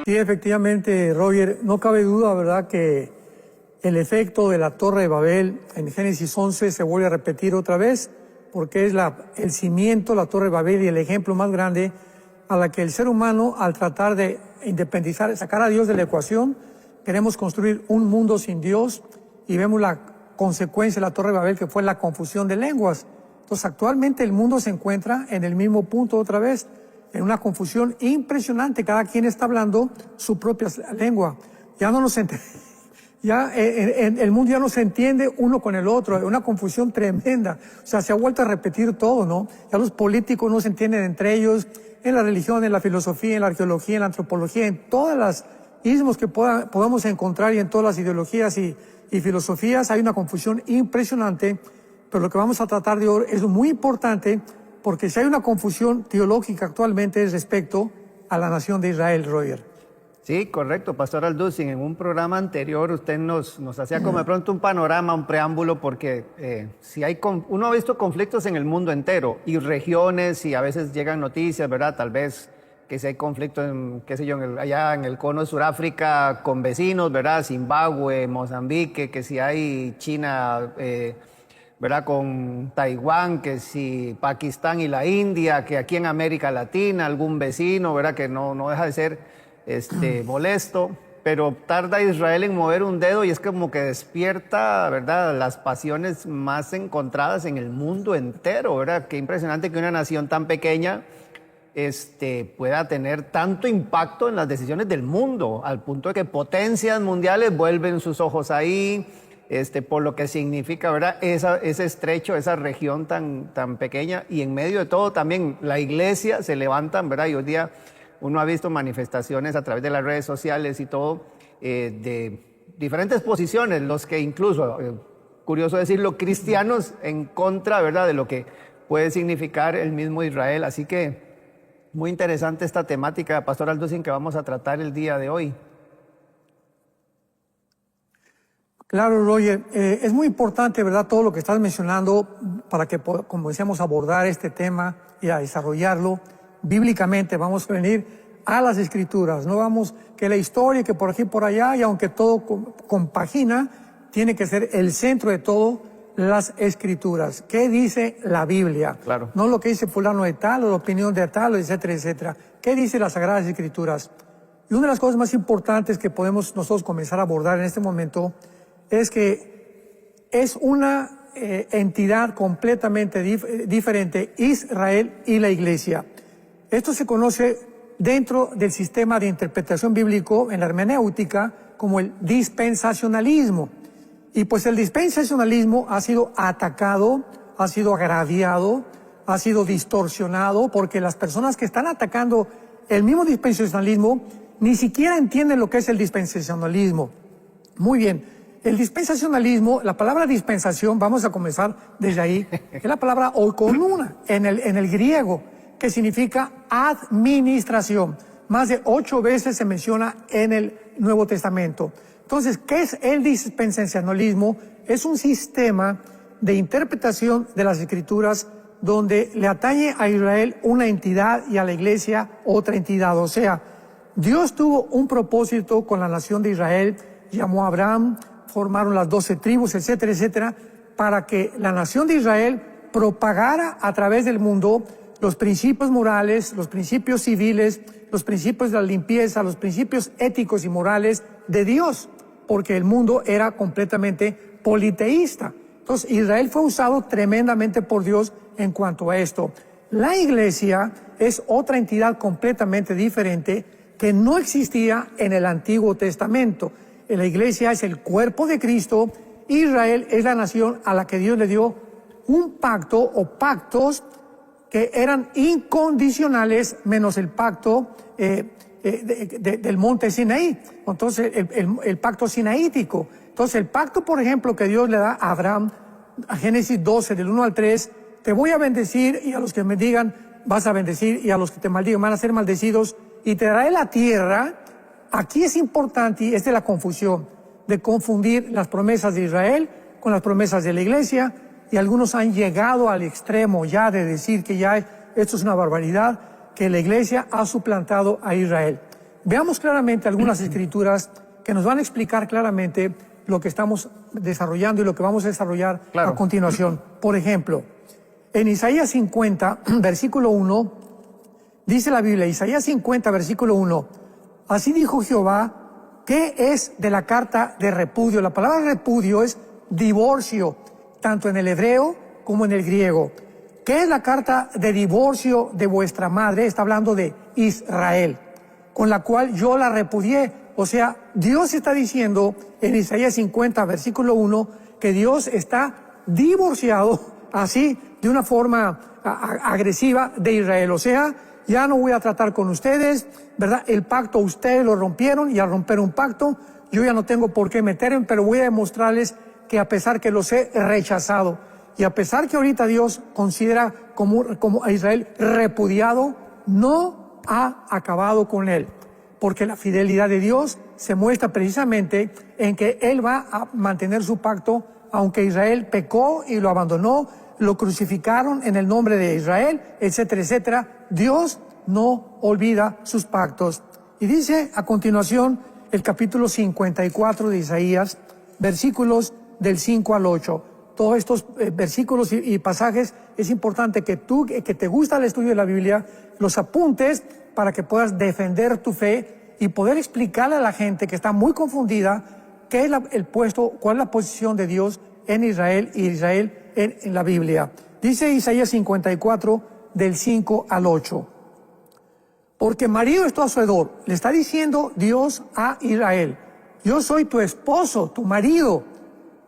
Sí, efectivamente, Roger, no cabe duda, ¿verdad?, que el efecto de la Torre de Babel en Génesis 11 se vuelve a repetir otra vez, porque es el cimiento, la Torre de Babel, y el ejemplo más grande a la que el ser humano, al tratar de independizar, sacar a Dios de la ecuación, queremos construir un mundo sin Dios, y vemos la consecuencia de la Torre de Babel, que fue la confusión de lenguas. Entonces, actualmente el mundo se encuentra en el mismo punto otra vez, en una confusión impresionante. Cada quien está hablando su propia lengua. Ya no nos el mundo ya no se entiende uno con el otro. Es una confusión tremenda. O sea, se ha vuelto a repetir todo, ¿no? Ya los políticos no se entienden entre ellos, en la religión, en la filosofía, en la arqueología, en la antropología, en todas las ismos que podamos encontrar, y en todas las ideologías y filosofías hay una confusión impresionante. Pero lo que vamos a tratar de hoy es muy importante, porque si hay una confusión teológica actualmente es respecto a la nación de Israel, Roger. Sí, correcto, Pastor Alducin. En un programa anterior usted nos hacía como de pronto un panorama, un preámbulo, porque uno ha visto conflictos en el mundo entero y regiones, y a veces llegan noticias, ¿verdad? Tal vez que si hay conflictos, qué sé yo, allá en el cono de Sudáfrica con vecinos, ¿verdad? Zimbabue, Mozambique, que si hay China, ¿verdad?, con Taiwán, que si Pakistán y la India, que aquí en América Latina algún vecino, ¿verdad?, que no deja de ser molesto, pero tarda Israel en mover un dedo y es como que despierta, ¿verdad?, las pasiones más encontradas en el mundo entero, ¿verdad? Qué impresionante que una nación tan pequeña pueda tener tanto impacto en las decisiones del mundo, al punto de que potencias mundiales vuelven sus ojos ahí, por lo que significa, ¿verdad?, ese estrecho, esa región tan pequeña. Y en medio de todo también la iglesia se levantan, ¿verdad? Y hoy día uno ha visto manifestaciones a través de las redes sociales y todo, de diferentes posiciones, los que incluso, curioso decirlo, cristianos en contra, ¿verdad?, de lo que puede significar el mismo Israel. Así que muy interesante esta temática, Pastor Alducin, que vamos a tratar el día de hoy. Claro, Roger, es muy importante, ¿verdad?, todo lo que estás mencionando para que, como decíamos, abordar este tema y a desarrollarlo bíblicamente. Vamos a venir a las Escrituras, no vamos que la historia, que por aquí y por allá, y aunque todo compagina, tiene que ser el centro de todo, las Escrituras. ¿Qué dice la Biblia? Claro. No lo que dice fulano de tal, o la opinión de tal, etcétera, etcétera. ¿Qué dice las Sagradas Escrituras? Y una de las cosas más importantes que podemos nosotros comenzar a abordar en este momento es que es una entidad completamente diferente, Israel y la Iglesia. Esto se conoce dentro del sistema de interpretación bíblico en la hermenéutica como el dispensacionalismo. Y pues el dispensacionalismo ha sido atacado, ha sido agraviado, ha sido distorsionado, porque las personas que están atacando el mismo dispensacionalismo ni siquiera entienden lo que es el dispensacionalismo. Muy bien, el dispensacionalismo, la palabra dispensación, vamos a comenzar desde ahí, es la palabra oikonomia en el griego, que significa administración. Más de 8 veces se menciona en el Nuevo Testamento. Entonces, ¿qué es el dispensacionalismo? Es un sistema de interpretación de las Escrituras donde le atañe a Israel una entidad y a la Iglesia otra entidad. O sea, Dios tuvo un propósito con la nación de Israel, llamó a Abraham, formaron las 12 tribus, etcétera, etcétera, para que la nación de Israel propagara a través del mundo los principios morales, los principios civiles, los principios de la limpieza, los principios éticos y morales de Dios, porque el mundo era completamente politeísta. Entonces, Israel fue usado tremendamente por Dios en cuanto a esto. La Iglesia es otra entidad completamente diferente que no existía en el Antiguo Testamento. La Iglesia es el cuerpo de Cristo. Israel es la nación a la que Dios le dio un pacto o pactos que eran incondicionales, menos el pacto del monte Sinaí. Entonces, el pacto sinaítico. Entonces, el pacto, por ejemplo, que Dios le da a Abraham, a Génesis 12, del 1 al 3, te voy a bendecir, y a los que me digan vas a bendecir, y a los que te maldigan van a ser maldecidos, y te daré la tierra. Aquí es importante, y es de la confusión, de confundir las promesas de Israel con las promesas de la Iglesia, y algunos han llegado al extremo ya de decir que ya esto es una barbaridad, que la iglesia ha suplantado a Israel. Veamos claramente algunas escrituras que nos van a explicar claramente lo que estamos desarrollando y lo que vamos a desarrollar a continuación. Por ejemplo, en Isaías 50, versículo 1, dice la Biblia, Isaías 50, versículo 1, así dijo Jehová, ¿qué es de la carta de repudio? La palabra repudio es divorcio, tanto en el hebreo como en el griego. ¿Qué es la carta de divorcio de vuestra madre? Está hablando de Israel, con la cual yo la repudié. O sea, Dios está diciendo en Isaías 50, versículo 1, que Dios está divorciado así, de una forma agresiva de Israel. O sea, ya no voy a tratar con ustedes, ¿verdad? El pacto ustedes lo rompieron y al romper un pacto, yo ya no tengo por qué meterme, pero voy a demostrarles que a pesar que los he rechazado y a pesar que ahorita Dios considera como a Israel repudiado, no ha acabado con él. Porque la fidelidad de Dios se muestra precisamente en que Él va a mantener su pacto, aunque Israel pecó y lo abandonó, lo crucificaron en el nombre de Israel, etcétera, etcétera. Dios no olvida sus pactos. Y dice a continuación el capítulo 54 de Isaías, versículos del 5 al 8. Todos estos versículos y pasajes es importante que tú, que te gusta el estudio de la Biblia, los apuntes para que puedas defender tu fe y poder explicarle a la gente que está muy confundida qué es el puesto, cuál es la posición de Dios en Israel y Israel en la Biblia. Dice Isaías 54 del 5 al 8. Porque marido es tu hacedor, le está diciendo Dios a Israel, yo soy tu esposo, tu marido.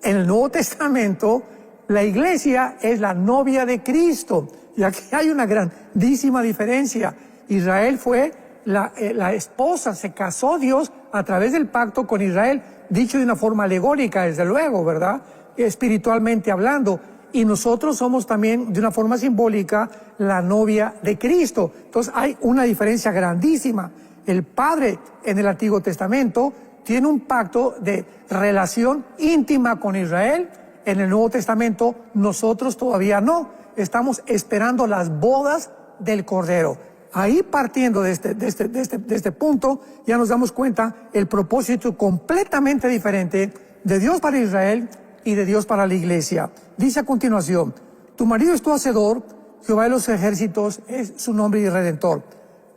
En el Nuevo Testamento, la iglesia es la novia de Cristo. Y aquí hay una grandísima diferencia. Israel fue la esposa, se casó Dios a través del pacto con Israel, dicho de una forma alegórica, desde luego, ¿verdad? Espiritualmente hablando. Y nosotros somos también, de una forma simbólica, la novia de Cristo. Entonces hay una diferencia grandísima. El Padre en el Antiguo Testamento tiene un pacto de relación íntima con Israel. En el Nuevo Testamento nosotros todavía no. Estamos esperando las bodas del Cordero. Ahí partiendo de este punto ya nos damos cuenta el propósito completamente diferente de Dios para Israel y de Dios para la iglesia. Dice a continuación, tu marido es tu hacedor, Jehová de los ejércitos es su nombre y redentor.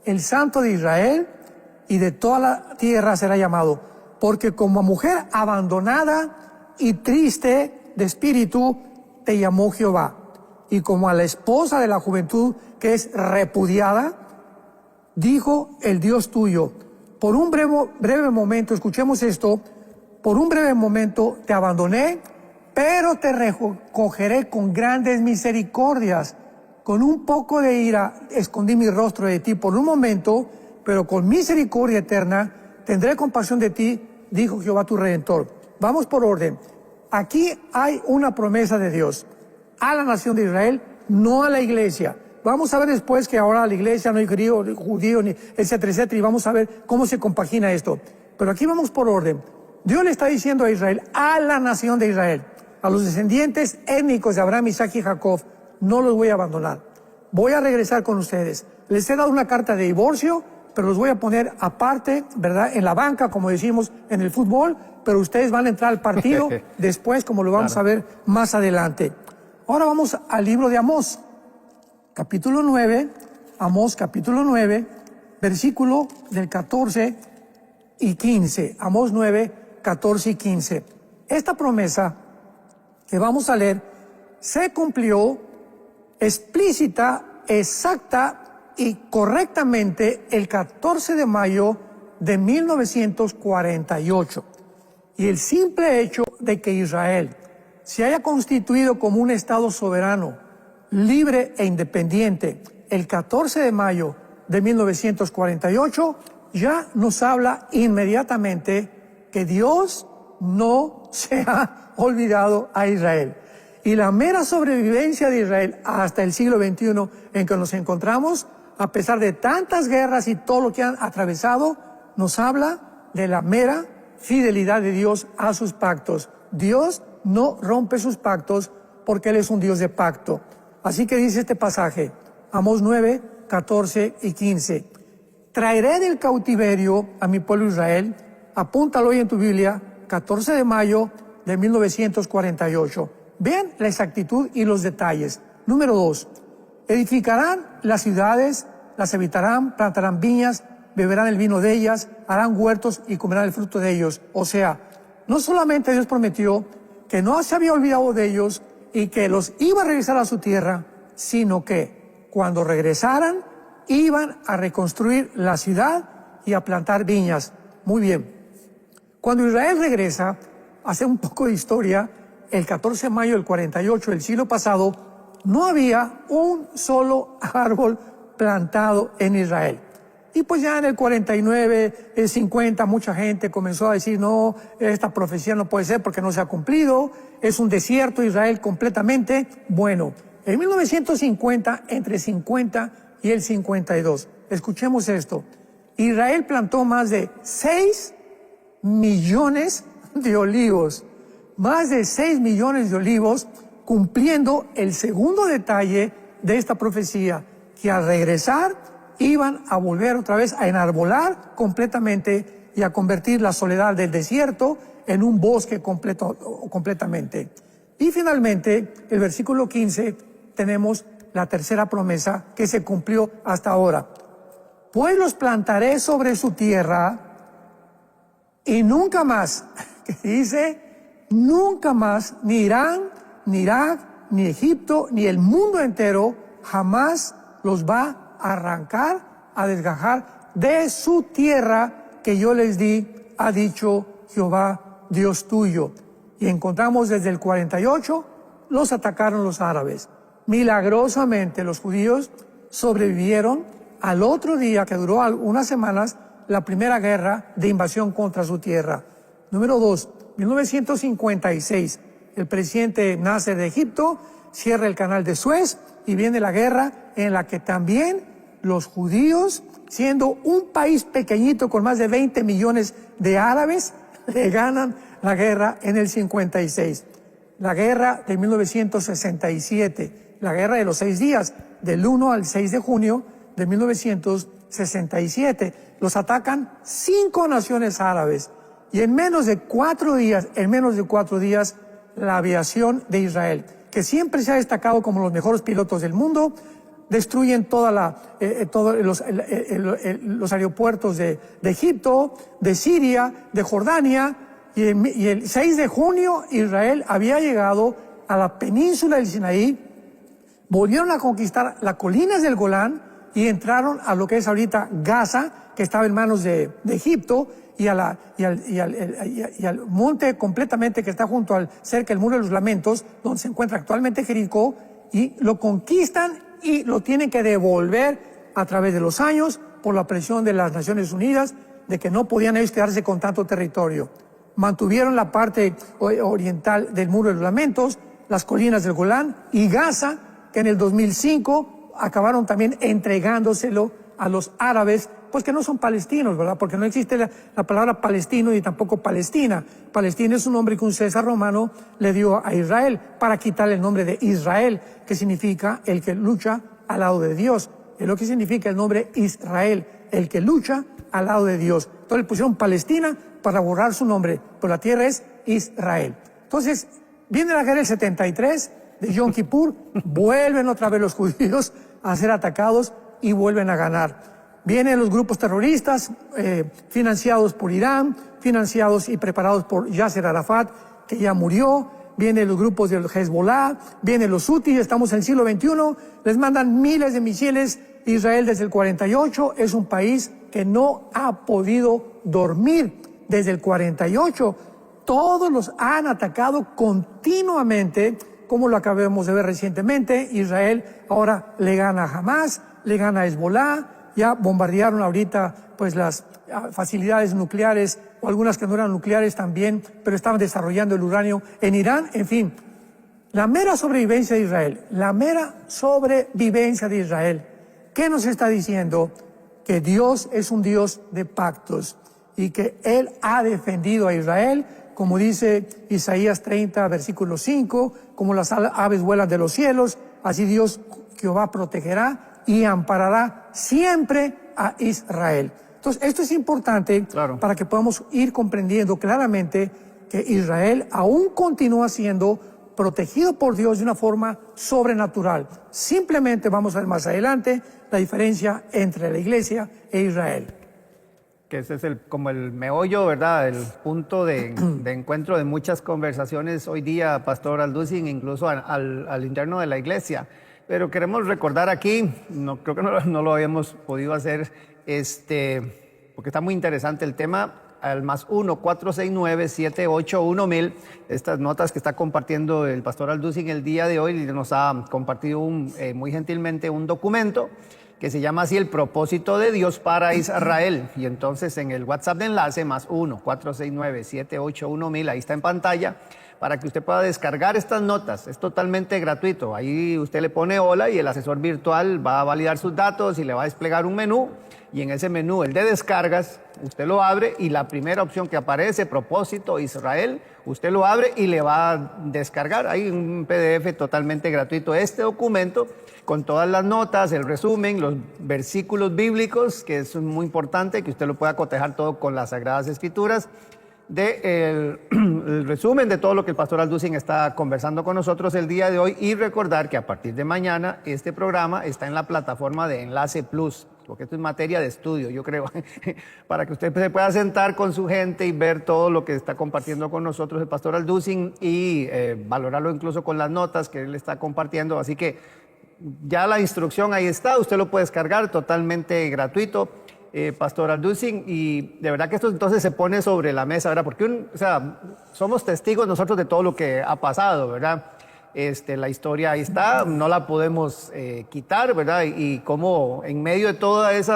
El Santo de Israel y de toda la tierra será llamado. Porque como mujer abandonada y triste de espíritu, te llamó Jehová. Y como a la esposa de la juventud que es repudiada, dijo el Dios tuyo, por un breve momento, escuchemos esto, por un breve momento te abandoné, pero te recogeré con grandes misericordias. Con un poco de ira escondí mi rostro de ti por un momento, pero con misericordia eterna tendré compasión de ti, dijo Jehová tu Redentor. Vamos por orden. Aquí hay una promesa de Dios a la nación de Israel, no a la iglesia. Vamos a ver después que ahora la iglesia no hay judío, ni etcétera, etcétera, y vamos a ver cómo se compagina esto. Pero aquí vamos por orden. Dios le está diciendo a Israel, a la nación de Israel, a los descendientes étnicos de Abraham, Isaac y Jacob, no los voy a abandonar. Voy a regresar con ustedes. Les he dado una carta de divorcio, pero los voy a poner aparte, ¿verdad? En la banca, como decimos en el fútbol, pero ustedes van a entrar al partido después, como lo vamos a ver más adelante. Ahora vamos al libro de Amós, capítulo 9, Amós capítulo 9, versículo del 14 y 15. Amós 9, 14 y 15. Esta promesa que vamos a leer se cumplió explícita, exacta y correctamente el 14 de mayo de 1948. Y el simple hecho de que Israel se haya constituido como un Estado soberano, libre e independiente el 14 de mayo de 1948, ya nos habla inmediatamente que Dios no se ha olvidado a Israel. Y la mera sobrevivencia de Israel hasta el siglo XXI en que nos encontramos, a pesar de tantas guerras y todo lo que han atravesado, nos habla de la mera fidelidad de Dios a sus pactos. Dios no rompe sus pactos porque Él es un Dios de pacto. Así que dice este pasaje, Amós 9, 14 y 15. Traeré del cautiverio a mi pueblo Israel, apúntalo hoy en tu Biblia, 14 de mayo de 1948. Vean la exactitud y los detalles. Número 2. Edificarán las ciudades, las habitarán, plantarán viñas, beberán el vino de ellas, harán huertos y comerán el fruto de ellos. O sea, no solamente Dios prometió que no se había olvidado de ellos y que los iba a regresar a su tierra, sino que cuando regresaran iban a reconstruir la ciudad y a plantar viñas. Muy bien. Cuando Israel regresa, hace un poco de historia, el 14 de mayo del 48 del siglo pasado, no había un solo árbol plantado en Israel. Y pues ya en el 49, el 50, mucha gente comenzó a decir, no, esta profecía no puede ser porque no se ha cumplido, es un desierto Israel completamente. Bueno, en 1950, entre 50 y el 52, escuchemos esto, Israel plantó más de 6 millones de olivos, más de 6 millones de olivos, cumpliendo el segundo detalle de esta profecía, que al regresar iban a volver otra vez a enarbolar completamente y a convertir la soledad del desierto en un bosque completamente. Y finalmente, el versículo 15, tenemos la tercera promesa que se cumplió hasta ahora. Pues los plantaré sobre su tierra y nunca más, que dice, nunca más, ni Irán, ni Irak, ni Egipto, ni el mundo entero, jamás los va a arrancar, a desgajar de su tierra que yo les di, ha dicho Jehová, Dios tuyo. Y encontramos desde el 48, los atacaron los árabes. Milagrosamente los judíos sobrevivieron al otro día, que duró unas semanas, la primera guerra de invasión contra su tierra. Número 2, 1956, el presidente Nasser de Egipto cierra el canal de Suez y viene la guerra en la que también los judíos, siendo un país pequeñito con más de 20 millones de árabes, le ganan la guerra en el 56. La guerra de 1967, la guerra de los 6 días, del 1 al 6 de junio de 1967. Los atacan 5 naciones árabes y en menos de 4 días, la aviación de Israel, que siempre se ha destacado como los mejores pilotos del mundo, destruyen todos los aeropuertos de Egipto, de Siria, de Jordania, y el 6 de junio Israel había llegado a la península del Sinaí, volvieron a conquistar las colinas del Golán y entraron a lo que es ahorita Gaza, que estaba en manos de Egipto, y al monte completamente que está cerca del Muro de los Lamentos, donde se encuentra actualmente Jericó, y lo conquistan y lo tienen que devolver a través de los años por la presión de las Naciones Unidas de que no podían ellos quedarse con tanto territorio. Mantuvieron la parte oriental del Muro de los Lamentos, las colinas del Golán y Gaza, que en el 2005 acabaron también entregándoselo a los árabes, pues que no son palestinos, ¿verdad? Porque no existe la palabra palestino y tampoco Palestina. Palestina es un nombre que un César romano le dio a Israel para quitarle el nombre de Israel, que significa el que lucha al lado de Dios. Es lo que significa el nombre Israel, el que lucha al lado de Dios. Entonces le pusieron Palestina para borrar su nombre, pero la tierra es Israel. Entonces, viene la guerra del 73 de Yom Kippur, vuelven otra vez los judíos a ser atacados y vuelven a ganar. Vienen los grupos terroristas financiados por Irán, financiados y preparados por Yasser Arafat, que ya murió. Vienen los grupos del Hezbollah, vienen los Houthis, estamos en el siglo XXI, les mandan miles de misiles. Israel desde el 48 es un país que no ha podido dormir. Desde el 48 todos los han atacado continuamente, como lo acabamos de ver recientemente. Israel ahora le gana a Hamas, le gana a Hezbollah. Ya bombardearon ahorita pues las facilidades nucleares, o algunas que no eran nucleares también, pero estaban desarrollando el uranio en Irán. En fin, la mera sobrevivencia de Israel, ¿qué nos está diciendo? Que Dios es un Dios de pactos y que Él ha defendido a Israel como dice Isaías 30, versículo 5, como las aves vuelan de los cielos, así Dios Jehová protegerá y amparará siempre a Israel. Entonces, esto es importante para que podamos ir comprendiendo claramente que Israel aún continúa siendo protegido por Dios de una forma sobrenatural. Simplemente vamos a ver más adelante la diferencia entre la iglesia e Israel. Que ese es como el meollo, ¿verdad? El punto de encuentro de muchas conversaciones hoy día, Pastor Alducin, incluso al interno de la iglesia. Pero queremos recordar aquí, creo que no lo habíamos podido hacer, porque está muy interesante el tema, al +1 469 781 1000, estas notas que está compartiendo el Pastor Alducin el día de hoy, y nos ha compartido muy gentilmente un documento que se llama así: El propósito de Dios para Israel. Y entonces en el WhatsApp de enlace, +1 469 781 1000, ahí está en pantalla, para que usted pueda descargar estas notas. Es totalmente gratuito. Ahí usted le pone hola y el asesor virtual va a validar sus datos y le va a desplegar un menú. Y en ese menú, el de descargas, usted lo abre y la primera opción que aparece, propósito Israel, usted lo abre y le va a descargar. Hay un PDF totalmente gratuito. Este documento con todas las notas, el resumen, los versículos bíblicos, que es muy importante que usted lo pueda cotejar todo con las Sagradas Escrituras, el resumen de todo lo que el Pastor Alducin está conversando con nosotros el día de hoy, y recordar que a partir de mañana este programa está en la plataforma de Enlace Plus, porque esto es materia de estudio, yo creo, para que usted se pueda sentar con su gente y ver todo lo que está compartiendo con nosotros el Pastor Alducin y valorarlo incluso con las notas que él está compartiendo. Así que ya la instrucción ahí está, usted lo puede descargar totalmente gratuito, Pastor Alducin, y de verdad que esto entonces se pone sobre la mesa, ¿verdad? Porque somos testigos nosotros de todo lo que ha pasado, ¿verdad? La historia ahí está, no la podemos quitar, ¿verdad? Y como en medio de todo ese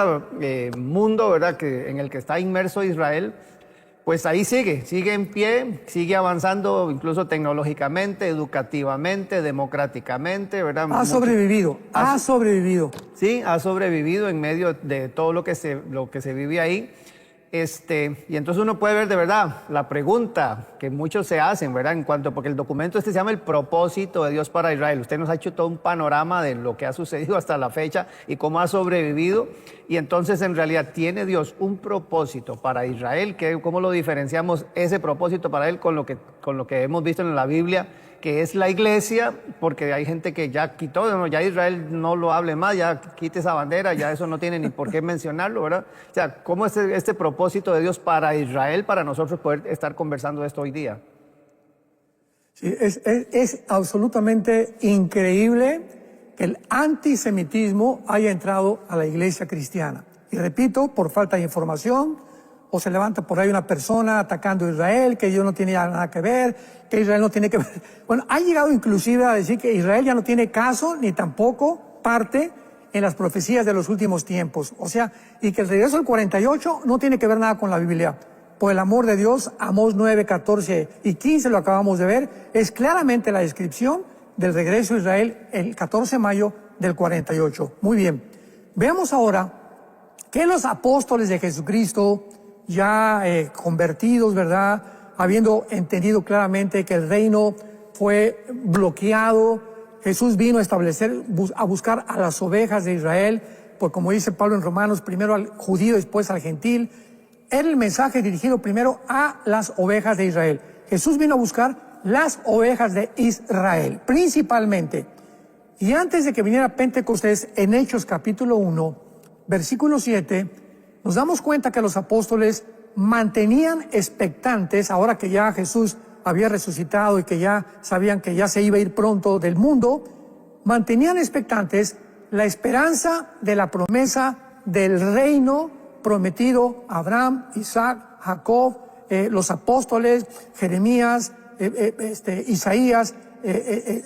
mundo, ¿verdad?, en el que está inmerso Israel, pues ahí sigue en pie, sigue avanzando incluso tecnológicamente, educativamente, democráticamente, ¿verdad? Ha sobrevivido. Sí, ha sobrevivido en medio de todo lo que se vive ahí. Y entonces uno puede ver de verdad la pregunta que muchos se hacen, ¿verdad? Porque el documento se llama El propósito de Dios para Israel. Usted nos ha hecho todo un panorama de lo que ha sucedido hasta la fecha y cómo ha sobrevivido. Y entonces en realidad tiene Dios un propósito para Israel. ¿Cómo lo diferenciamos ese propósito para él con lo que hemos visto en la Biblia, que es la iglesia? Porque hay gente que ya quitó, ya Israel no lo hable más, ya quite esa bandera, ya eso no tiene ni por qué mencionarlo, ¿verdad? O sea, ¿cómo es este propósito de Dios para Israel, para nosotros poder estar conversando esto hoy día? Sí, es absolutamente increíble que el antisemitismo haya entrado a la iglesia cristiana. Y repito, por falta de información, o se levanta por ahí una persona atacando a Israel, que Dios no tiene nada que ver, que Israel no tiene que ver. Bueno, ha llegado inclusive a decir que Israel ya no tiene caso ni tampoco parte en las profecías de los últimos tiempos. O sea, y que el regreso del 48 no tiene que ver nada con la Biblia. Por el amor de Dios, Amós 9, 14 y 15, lo acabamos de ver, es claramente la descripción del regreso a Israel el 14 de mayo del 48. Muy bien. Veamos ahora que los apóstoles de Jesucristo, ya convertidos, ¿verdad?, habiendo entendido claramente que el reino fue bloqueado, Jesús vino a buscar a las ovejas de Israel, pues como dice Pablo en Romanos, primero al judío, después al gentil. Era el mensaje dirigido primero a las ovejas de Israel. Jesús vino a buscar las ovejas de Israel, principalmente. Y antes de que viniera Pentecostés, en Hechos capítulo 1, versículo 7, nos damos cuenta que los apóstoles mantenían expectantes, ahora que ya Jesús había resucitado y que ya sabían que ya se iba a ir pronto del mundo, mantenían expectantes la esperanza de la promesa del reino prometido a Abraham, Isaac, Jacob, los apóstoles, Jeremías, Isaías,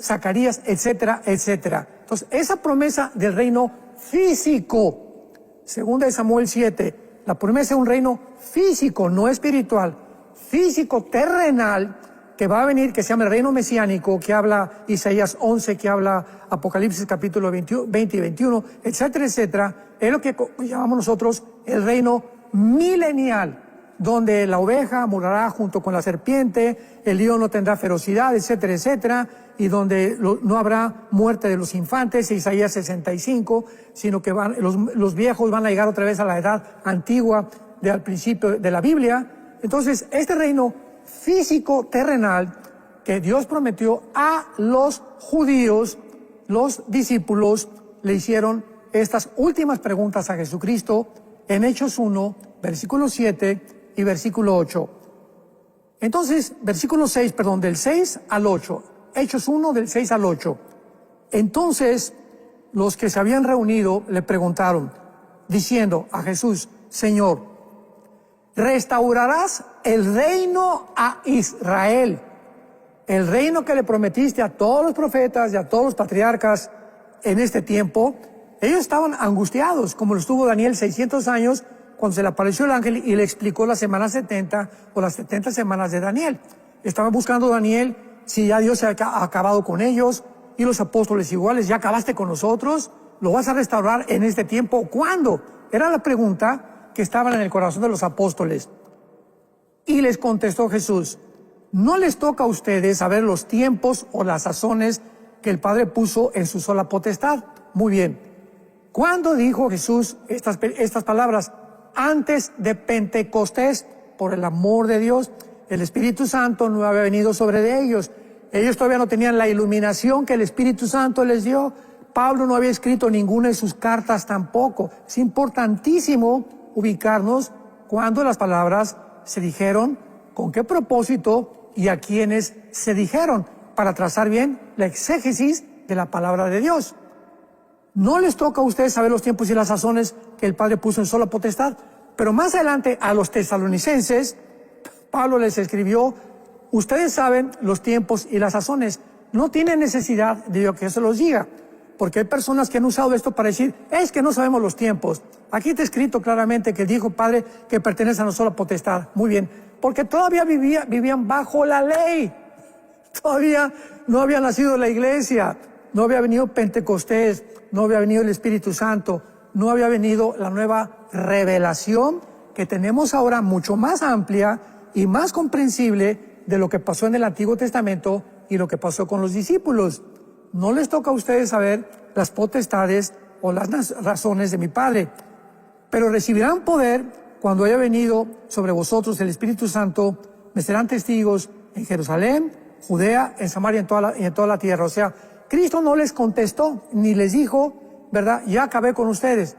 Zacarías, etcétera, etcétera. Entonces, esa promesa del reino físico, segunda de Samuel 7, la promesa de un reino físico, no espiritual, físico, terrenal, que va a venir, que se llama el reino mesiánico, que habla Isaías 11, que habla Apocalipsis capítulo 20 y 21, etcétera, etcétera, es lo que llamamos nosotros el reino milenial. donde la oveja morará junto con la serpiente, el león no tendrá ferocidad, etcétera, etcétera, y donde no habrá muerte de los infantes, Isaías 65, sino que los viejos van a llegar otra vez a la edad antigua al principio de la Biblia. Entonces, este reino físico terrenal que Dios prometió a los judíos, los discípulos le hicieron estas últimas preguntas a Jesucristo en Hechos 1, versículo 7 y versículo 8. Entonces, versículo 6, perdón, del 6 al 8. Hechos 1, del 6 al 8. Entonces, los que se habían reunido le preguntaron, diciendo a Jesús, Señor, ¿restaurarás el reino a Israel? El reino que le prometiste a todos los profetas y a todos los patriarcas en este tiempo. Ellos estaban angustiados, como lo estuvo Daniel 600 años, cuando se le apareció el ángel y le explicó la semana 70 o las 70 semanas de Daniel. Estaba buscando Daniel si ya Dios se ha acabado con ellos, y los apóstoles iguales, ¿ya acabaste con nosotros? ¿Lo vas a restaurar en este tiempo? ¿Cuándo? Era la pregunta que estaba en el corazón de los apóstoles. Y les contestó Jesús, no les toca a ustedes saber los tiempos o las sazones que el Padre puso en su sola potestad. Muy bien. ¿Cuándo dijo Jesús estas palabras? Antes de Pentecostés, por el amor de Dios. El Espíritu Santo no había venido sobre ellos. Ellos todavía no tenían la iluminación que el Espíritu Santo les dio. Pablo no había escrito ninguna de sus cartas tampoco. Es importantísimo ubicarnos cuando las palabras se dijeron, con qué propósito y a quiénes se dijeron, para trazar bien la exégesis de la palabra de Dios. No les toca a ustedes saber los tiempos y las sazones que el Padre puso en sola potestad, pero más adelante a los tesalonicenses, Pablo les escribió, ustedes saben los tiempos y las sazones, no tienen necesidad de que yo se los diga, porque hay personas que han usado esto para decir, es que no sabemos los tiempos. Aquí está escrito claramente que dijo Padre que pertenece a una sola potestad. Muy bien, porque todavía vivían bajo la ley, todavía no había nacido la iglesia, no había venido Pentecostés, no había venido el Espíritu Santo, no había venido la nueva revelación que tenemos ahora mucho más amplia y más comprensible de lo que pasó en el Antiguo Testamento y lo que pasó con los discípulos. No les toca a ustedes saber las potestades o las razones de mi Padre, pero recibirán poder cuando haya venido sobre vosotros el Espíritu Santo, me serán testigos en Jerusalén, Judea, en Samaria y en toda la tierra. O sea, Cristo no les contestó ni les dijo, ¿verdad? Ya acabé con ustedes.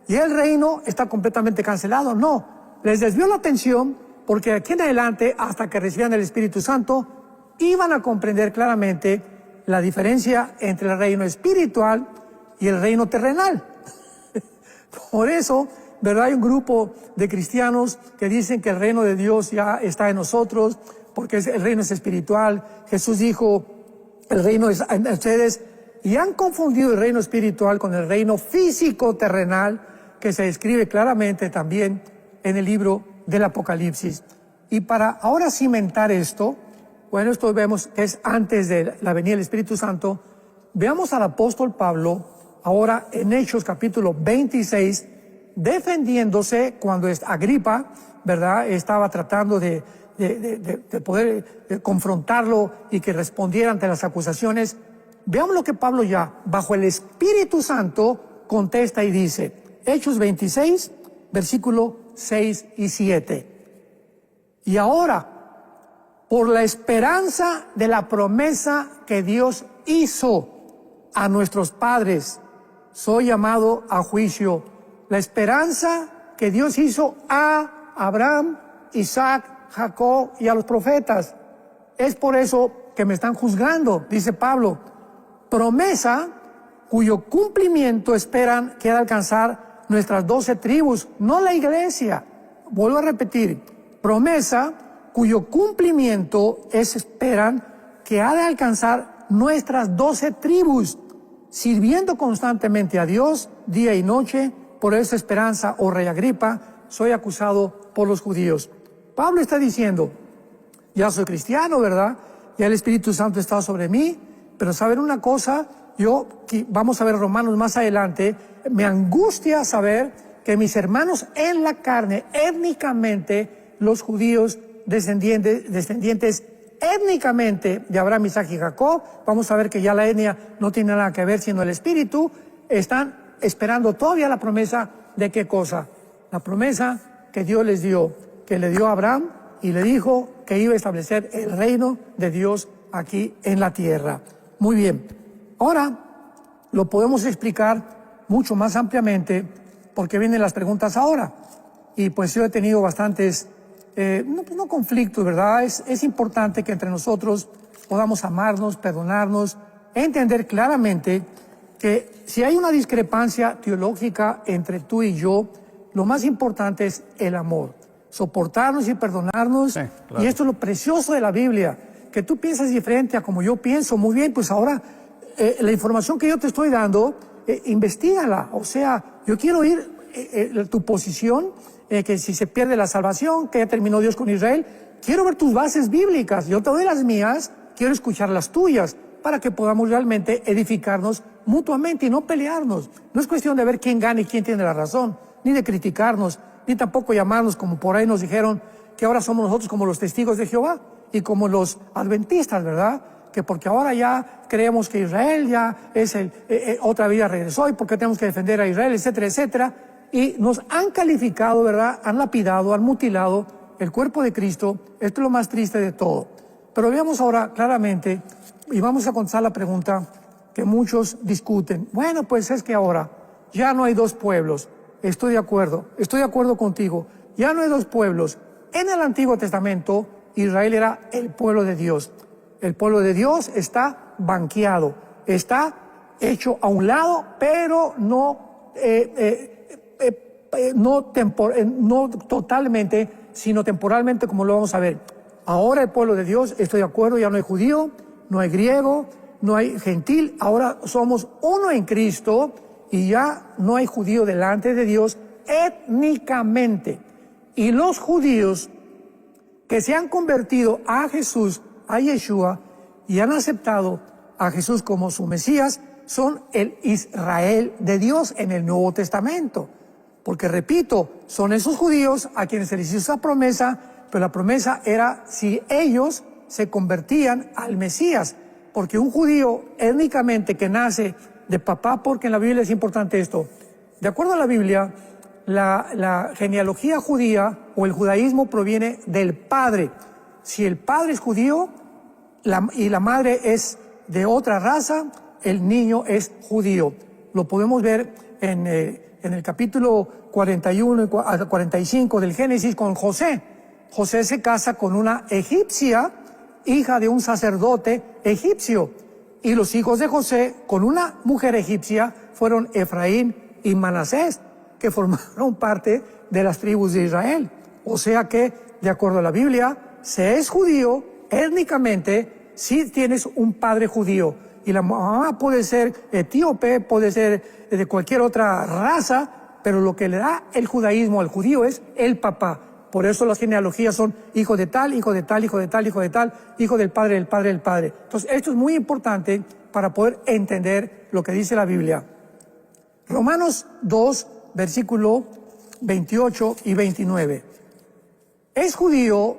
Y el reino está completamente cancelado. No, les desvió la atención porque de aquí en adelante, hasta que recibieran el Espíritu Santo, iban a comprender claramente la diferencia entre el reino espiritual y el reino terrenal. Por eso, ¿verdad? Hay un grupo de cristianos que dicen que el reino de Dios ya está en nosotros, porque el reino es espiritual. Jesús dijo, el reino es en ustedes, y han confundido el reino espiritual con el reino físico terrenal, que se describe claramente también en el libro del Apocalipsis. Y para ahora cimentar esto, bueno, esto vemos que es antes de la venida del Espíritu Santo, veamos al apóstol Pablo, ahora en Hechos capítulo 26, defendiéndose cuando Agripa, ¿verdad?, estaba tratando de poder confrontarlo y que respondiera ante las acusaciones. Veamos lo que Pablo ya, bajo el Espíritu Santo, contesta y dice, Hechos 26, versículo 6 y 7. Y ahora, por la esperanza de la promesa que Dios hizo a nuestros padres, soy llamado a juicio. La esperanza que Dios hizo a Abraham, Isaac, Jacob y a los profetas. Es por eso que me están juzgando, dice Pablo. Promesa cuyo cumplimiento esperan que ha de alcanzar nuestras 12 tribus, no la iglesia. Vuelvo a repetir, promesa cuyo cumplimiento esperan que ha de alcanzar nuestras 12 tribus, sirviendo constantemente a Dios día y noche. Por esa esperanza, oh rey Agripa, soy acusado por los judíos. Pablo está diciendo, ya soy cristiano, ¿verdad? Ya el Espíritu Santo está sobre mí, pero ¿saben una cosa? Vamos a ver Romanos más adelante, me angustia saber que mis hermanos en la carne, étnicamente, los judíos descendientes étnicamente de Abraham, Isaac y Jacob, vamos a ver que ya la etnia no tiene nada que ver sino el espíritu, están esperando todavía la promesa de qué cosa. La promesa que Dios les dio, que le dio a Abraham y le dijo que iba a establecer el reino de Dios aquí en la tierra. Muy bien, ahora lo podemos explicar mucho más ampliamente porque vienen las preguntas ahora. Y pues yo he tenido bastantes, no conflictos, ¿verdad? Es importante que entre nosotros podamos amarnos, perdonarnos, entender claramente que si hay una discrepancia teológica entre tú y yo, lo más importante es el amor, soportarnos y perdonarnos. Sí, claro. Y esto es lo precioso de la Biblia, que tú piensas diferente a como yo pienso. Muy bien, pues ahora la información que yo te estoy dando, investígala. O sea, yo quiero oír tu posición, que si se pierde la salvación, que ya terminó Dios con Israel. Quiero ver tus bases bíblicas. Yo te doy las mías, quiero escuchar las tuyas, para que podamos realmente edificarnos mutuamente y no pelearnos. No es cuestión de ver quién gana y quién tiene la razón, ni de criticarnos, ni tampoco llamarnos, como por ahí nos dijeron, que ahora somos nosotros como los testigos de Jehová y como los adventistas, ¿verdad? Que porque ahora ya creemos que Israel ya es otra vida regresó y porque tenemos que defender a Israel, etcétera, etcétera. Y nos han calificado, ¿verdad? Han lapidado, han mutilado el cuerpo de Cristo. Esto es lo más triste de todo. Pero veamos ahora claramente, y vamos a contestar la pregunta que muchos discuten. Bueno, pues es que ahora ya no hay dos pueblos. Estoy de acuerdo contigo. Ya no hay dos pueblos. En el Antiguo Testamento, Israel era el pueblo de Dios. El pueblo de Dios está banqueado, está hecho a un lado, pero no totalmente, sino temporalmente, como lo vamos a ver. Ahora el pueblo de Dios, estoy de acuerdo, ya no hay judío, no hay griego, no hay gentil, ahora somos uno en Cristo y ya no hay judío delante de Dios étnicamente. Y los judíos que se han convertido a Jesús, a Yeshua, y han aceptado a Jesús como su Mesías, son el Israel de Dios en el Nuevo Testamento. Porque, repito, son esos judíos a quienes se les hizo esa promesa, pero la promesa era si ellos se convertían al Mesías. Porque un judío étnicamente que nace de papá, porque en la Biblia es importante esto. De acuerdo a la Biblia, la genealogía judía o el judaísmo proviene del padre. Si el padre es judío y la madre es de otra raza, el niño es judío. Lo podemos ver en el capítulo 41 y 45 del Génesis con José. José se casa con una egipcia, hija de un sacerdote egipcio. Y los hijos de José con una mujer egipcia fueron Efraín y Manasés, que formaron parte de las tribus de Israel. O sea que, de acuerdo a la Biblia, se es judío étnicamente si tienes un padre judío. Y la mamá puede ser etíope, puede ser de cualquier otra raza, pero lo que le da el judaísmo al judío es el papá. Por eso las genealogías son hijo de tal, hijo de tal, hijo de tal, hijo de tal, hijo del padre, del padre, del padre. Entonces, esto es muy importante para poder entender lo que dice la Biblia. Romanos 2, versículo 28 y 29. Es judío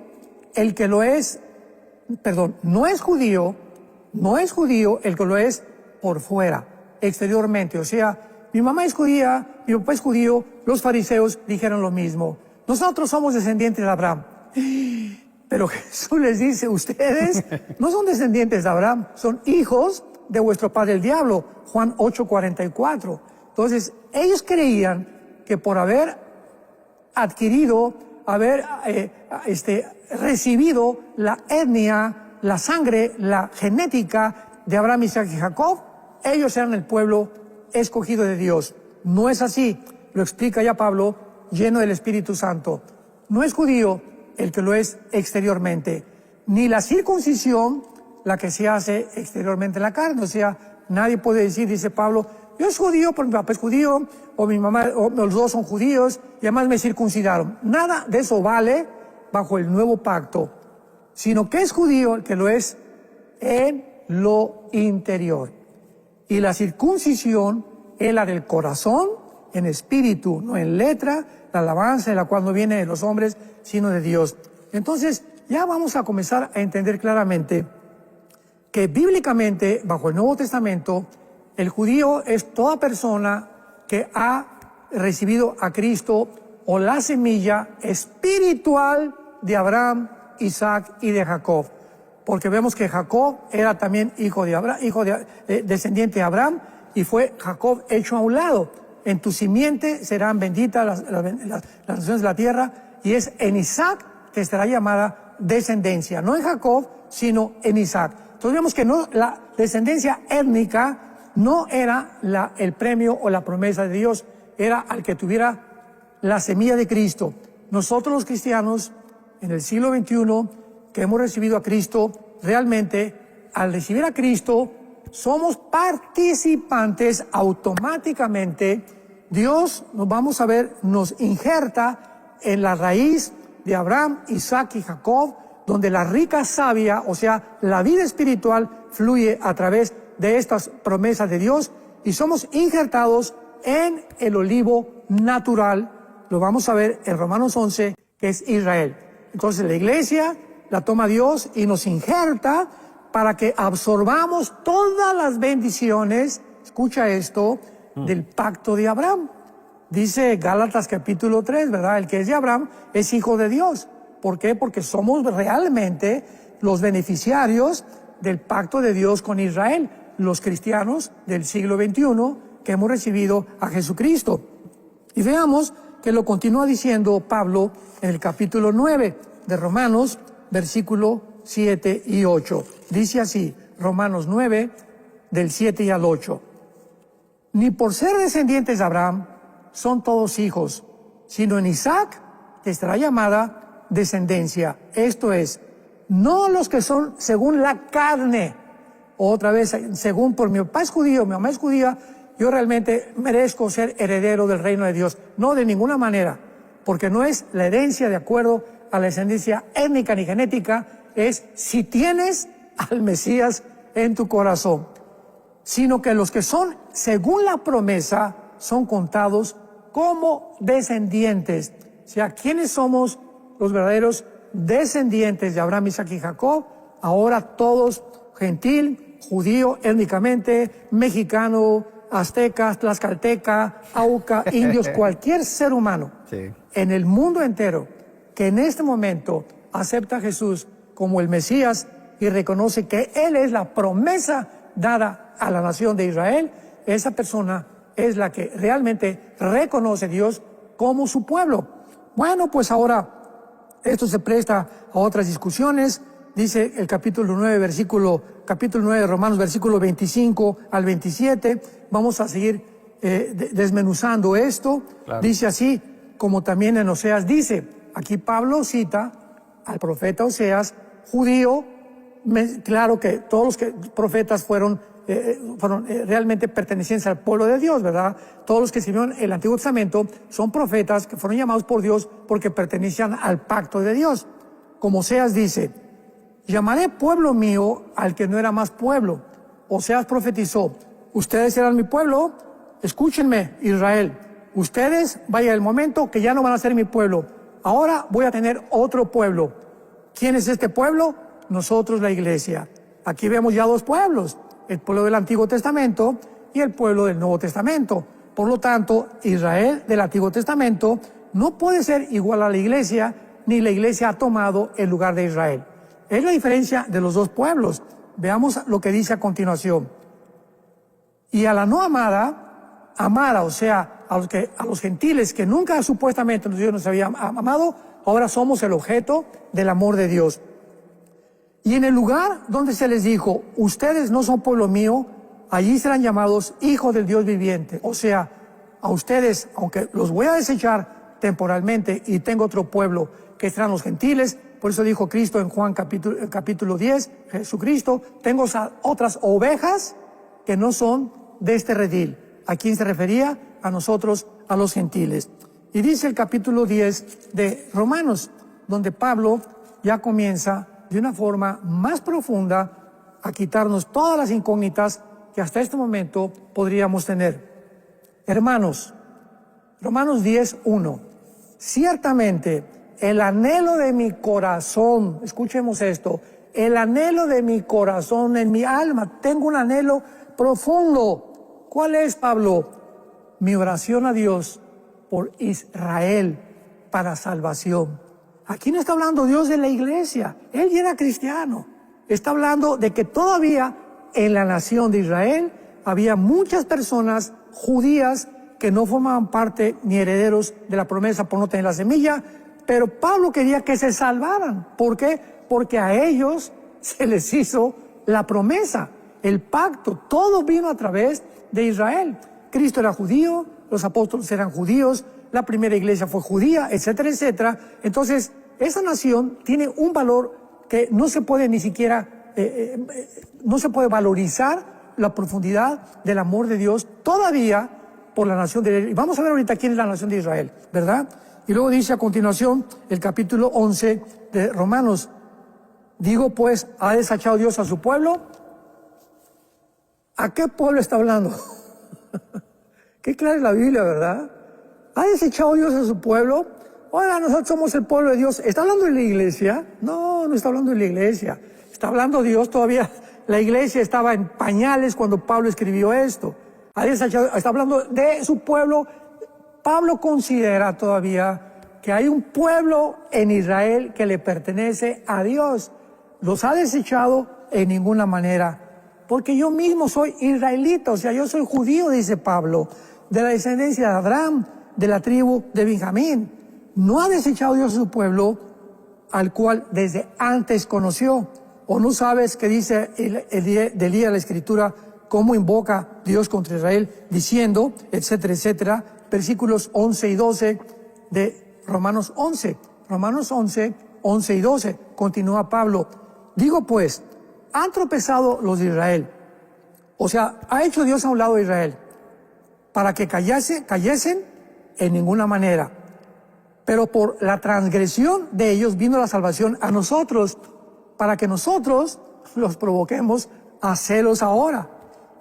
el que lo es, no es judío el que lo es por fuera, exteriormente. O sea, mi mamá es judía, mi papá es judío, los fariseos dijeron lo mismo. Nosotros somos descendientes de Abraham. Pero Jesús les dice, ustedes no son descendientes de Abraham, son hijos de vuestro padre el diablo. Juan 8:44. Entonces, ellos creían que por haber adquirido, recibido la etnia, la sangre, la genética de Abraham, Isaac y Jacob, ellos eran el pueblo escogido de Dios. No es así, lo explica ya Pablo, lleno del Espíritu Santo. No es judío el que lo es exteriormente, ni la circuncisión la que se hace exteriormente en la carne. O sea, nadie puede decir, dice Pablo, yo soy judío porque mi papá es judío, o mi mamá, o los dos son judíos, y además me circuncidaron. Nada de eso vale bajo el nuevo pacto, sino que es judío el que lo es en lo interior. Y la circuncisión es la del corazón, en espíritu, no en letra, la alabanza de la cual no viene de los hombres, sino de Dios. Entonces, ya vamos a comenzar a entender claramente que bíblicamente, bajo el Nuevo Testamento, el judío es toda persona que ha recibido a Cristo o la semilla espiritual de Abraham, Isaac y de Jacob. Porque vemos que Jacob era también hijo de Abraham, descendiente de Abraham, y fue Jacob hecho a un lado. En tu simiente serán benditas las naciones de la tierra, y es en Isaac que será llamada descendencia. No en Jacob, sino en Isaac. Entonces vemos que no, la descendencia étnica no era el premio o la promesa de Dios, era al que tuviera la semilla de Cristo. Nosotros los cristianos, en el siglo XXI, que hemos recibido a Cristo, realmente, al recibir a Cristo, somos participantes automáticamente. Dios, vamos a ver, nos injerta en la raíz de Abraham, Isaac y Jacob, donde la rica savia, o sea, la vida espiritual, fluye a través de estas promesas de Dios, y somos injertados en el olivo natural. Lo vamos a ver en Romanos 11, que es Israel. Entonces la iglesia la toma Dios y nos injerta para que absorbamos todas las bendiciones, escucha esto, del pacto de Abraham. Dice Gálatas capítulo 3, ¿verdad? El que es de Abraham es hijo de Dios. ¿Por qué? Porque somos realmente los beneficiarios del pacto de Dios con Israel, los cristianos del siglo XXI que hemos recibido a Jesucristo. Y veamos que lo continúa diciendo Pablo en el capítulo 9 de Romanos, versículo 7 y 8. Dice así, Romanos 9, del 7 y al 8. Ni por ser descendientes de Abraham son todos hijos, sino en Isaac te será llamada descendencia. Esto es, no los que son según la carne. Otra vez, según por mi papá es judío, mi mamá es judía, yo realmente merezco ser heredero del reino de Dios. No, de ninguna manera, porque no es la herencia de acuerdo a la descendencia étnica ni genética, es si tienes al Mesías en tu corazón, sino que los que son según la promesa son contados como descendientes. O sea, ¿quiénes somos los verdaderos descendientes de Abraham, Isaac y Jacob? Ahora todos, gentil, judío étnicamente, mexicano, aztecas, tlaxcalteca, auca, indios, cualquier ser humano en el mundo entero que en este momento acepta a Jesús como el Mesías y reconoce que Él es la promesa dada a la nación de Israel, esa persona es la que realmente reconoce a Dios como su pueblo. Bueno, pues ahora esto se presta a otras discusiones. Dice el capítulo 9 de Romanos, versículo 25 al 27. Vamos a seguir desmenuzando esto. Claro. Dice así, como también en Oseas dice. Aquí Pablo cita al profeta Oseas, judío. Claro que todos los profetas fueron realmente pertenecientes al pueblo de Dios, ¿verdad? Todos los que escribieron el Antiguo Testamento son profetas que fueron llamados por Dios porque pertenecían al pacto de Dios. Como Oseas dice, llamaré pueblo mío al que no era más pueblo. Oseas profetizó, ustedes eran mi pueblo, escúchenme, Israel. Ustedes, vaya el momento que ya no van a ser mi pueblo. Ahora voy a tener otro pueblo. ¿Quién es este pueblo? Nosotros, la iglesia. Aquí vemos ya dos pueblos, el pueblo del Antiguo Testamento y el pueblo del Nuevo Testamento. Por lo tanto, Israel del Antiguo Testamento no puede ser igual a la iglesia, ni la iglesia ha tomado el lugar de Israel. Es la diferencia de los dos pueblos. Veamos lo que dice a continuación. Y a la no amada, amada, o sea, a los gentiles que nunca supuestamente Dios nos había amado, ahora somos el objeto del amor de Dios. Y en el lugar donde se les dijo, ustedes no son pueblo mío, allí serán llamados hijos del Dios viviente. O sea, a ustedes, aunque los voy a desechar temporalmente y tengo otro pueblo que serán los gentiles, por eso dijo Cristo en Juan capítulo 10, Jesucristo, tengo otras ovejas que no son de este redil. ¿A quién se refería? A nosotros, a los gentiles. Y dice el capítulo 10 de Romanos, donde Pablo ya comienza de una forma más profunda a quitarnos todas las incógnitas que hasta este momento podríamos tener. Hermanos, Romanos 10:1. Ciertamente, el anhelo de mi corazón, escuchemos esto, el anhelo de mi corazón en mi alma, tengo un anhelo profundo. ¿Cuál es, Pablo? Mi oración a Dios por Israel para salvación. Aquí no está hablando Dios de la iglesia, Él ya era cristiano. Está hablando de que todavía en la nación de Israel había muchas personas judías que no formaban parte ni herederos de la promesa por no tener la semilla, pero Pablo quería que se salvaran. ¿Por qué? Porque a ellos se les hizo la promesa, el pacto, todo vino a través de Israel. Cristo era judío, los apóstoles eran judíos, la primera iglesia fue judía, etcétera, etcétera. Entonces, esa nación tiene un valor que no se puede ni siquiera, no se puede valorizar la profundidad del amor de Dios todavía por la nación de Israel. Y vamos a ver ahorita quién es la nación de Israel, ¿verdad? Y luego dice a continuación el capítulo 11 de Romanos. Digo pues, ¿ha desechado Dios a su pueblo? ¿A qué pueblo está hablando? Qué clara es la Biblia, ¿verdad? ¿Ha desechado Dios a su pueblo? Oiga, nosotros somos el pueblo de Dios. ¿Está hablando de la iglesia? No, no está hablando de la iglesia. Está hablando Dios todavía. La iglesia estaba en pañales cuando Pablo escribió esto. Ha desechado, está hablando de su pueblo. Pablo considera todavía que hay un pueblo en Israel que le pertenece a Dios. ¿Los ha desechado? En ninguna manera. Porque yo mismo soy israelita, o sea, yo soy judío, dice Pablo, de la descendencia de Abraham, de la tribu de Benjamín. No ha desechado Dios a su pueblo, al cual desde antes conoció. ¿O no sabes qué dice el día de la Escritura, cómo invoca Dios contra Israel, diciendo, etcétera, etcétera, versículos 11 y 12 de Romanos 11. Romanos 11, 11 y 12, continúa Pablo. Digo pues, han tropezado los de Israel. O sea, ¿ha hecho Dios a un lado de Israel para que cayesen? En ninguna manera. Pero por la transgresión de ellos vino la salvación a nosotros, para que nosotros los provoquemos a celos ahora.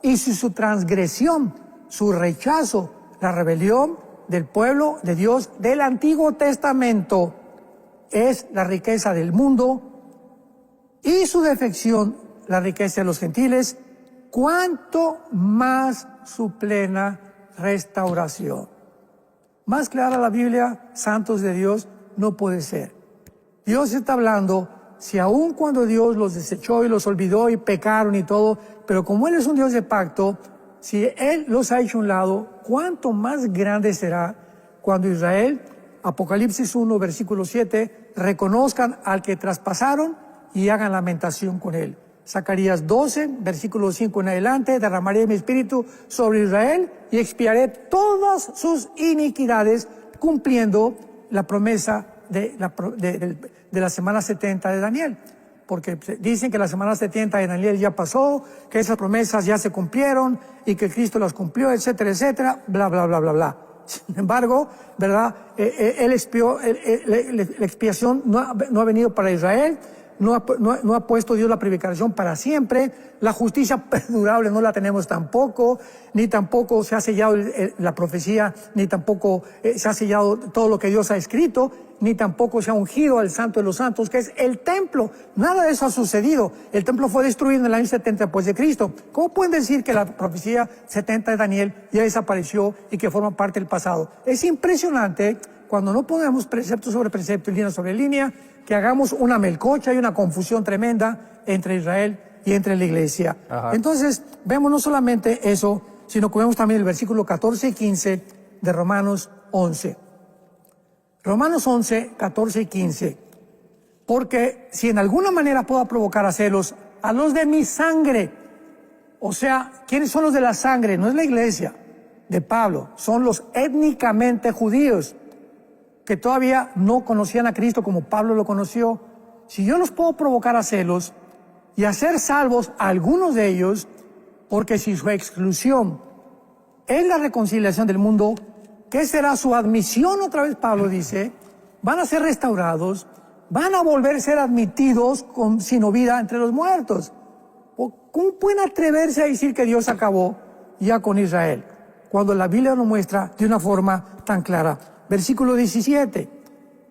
Y si su transgresión, su rechazo, la rebelión del pueblo de Dios del Antiguo Testamento es la riqueza del mundo, y su defección, la riqueza de los gentiles, cuanto más su plena restauración. Más clara la Biblia, santos de Dios, no puede ser. Dios está hablando, si aun cuando Dios los desechó y los olvidó y pecaron y todo, pero como Él es un Dios de pacto, si Él los ha hecho a un lado, cuánto más grande será cuando Israel, Apocalipsis 1, versículo 7, reconozcan al que traspasaron y hagan lamentación con él. Zacarías 12, versículo 5 en adelante, derramaré mi espíritu sobre Israel y expiaré todas sus iniquidades, cumpliendo la promesa de la semana 70 de Daniel. Porque dicen que la semana 70 de Daniel ya pasó, que esas promesas ya se cumplieron y que Cristo las cumplió, etcétera, etcétera, bla, bla, bla, bla, bla. Sin embargo, ¿verdad? La expiación no ha venido para Israel. No ha puesto Dios la prevaricación para siempre. La justicia perdurable no la tenemos tampoco, ni tampoco se ha sellado la profecía, ni tampoco se ha sellado todo lo que Dios ha escrito, ni tampoco se ha ungido al Santo de los Santos, que es el templo. Nada de eso ha sucedido. El templo fue destruido en el año 70 después de Cristo. ¿Cómo pueden decir que la profecía 70 de Daniel ya desapareció y que forma parte del pasado? Es impresionante cuando no ponemos precepto sobre precepto y línea sobre línea, que hagamos una melcocha y una confusión tremenda entre Israel y entre la iglesia. Ajá. Entonces, vemos no solamente eso, sino que vemos también el versículo 14 y 15 de Romanos 11. Romanos 11, 14 y 15. Porque si en alguna manera puedo provocar a celos a los de mi sangre, o sea, ¿quiénes son los de la sangre? No es la iglesia de Pablo, son los étnicamente judíos, que todavía no conocían a Cristo como Pablo lo conoció. Si yo los puedo provocar a celos y hacer salvos a algunos de ellos, porque si su exclusión es la reconciliación del mundo, ¿qué será su admisión? Otra vez Pablo dice, van a ser restaurados, van a volver a ser admitidos sin vida entre los muertos. ¿Cómo pueden atreverse a decir que Dios acabó ya con Israel, cuando la Biblia nos muestra de una forma tan clara? Versículo 17.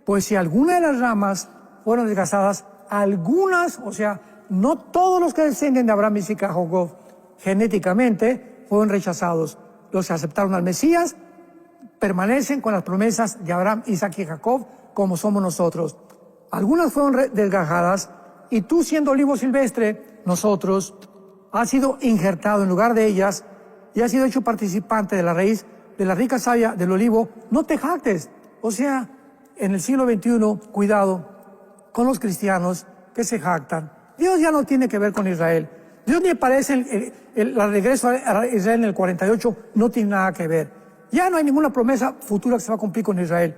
Pues si alguna de las ramas fueron desgastadas, algunas, o sea, no todos los que descienden de Abraham, Isaac y Jacob genéticamente fueron rechazados. Los que aceptaron al Mesías permanecen con las promesas de Abraham, Isaac y Jacob, como somos nosotros. Algunas fueron desgajadas, y tú, siendo olivo silvestre, nosotros, has sido injertado en lugar de ellas y has sido hecho participante de la raíz de la rica savia del olivo. No te jactes. O sea, en el siglo XXI, cuidado con los cristianos que se jactan. Dios ya no tiene que ver con Israel. Dios ni parece el regreso a Israel en el 48, no tiene nada que ver. Ya no hay ninguna promesa futura que se va a cumplir con Israel.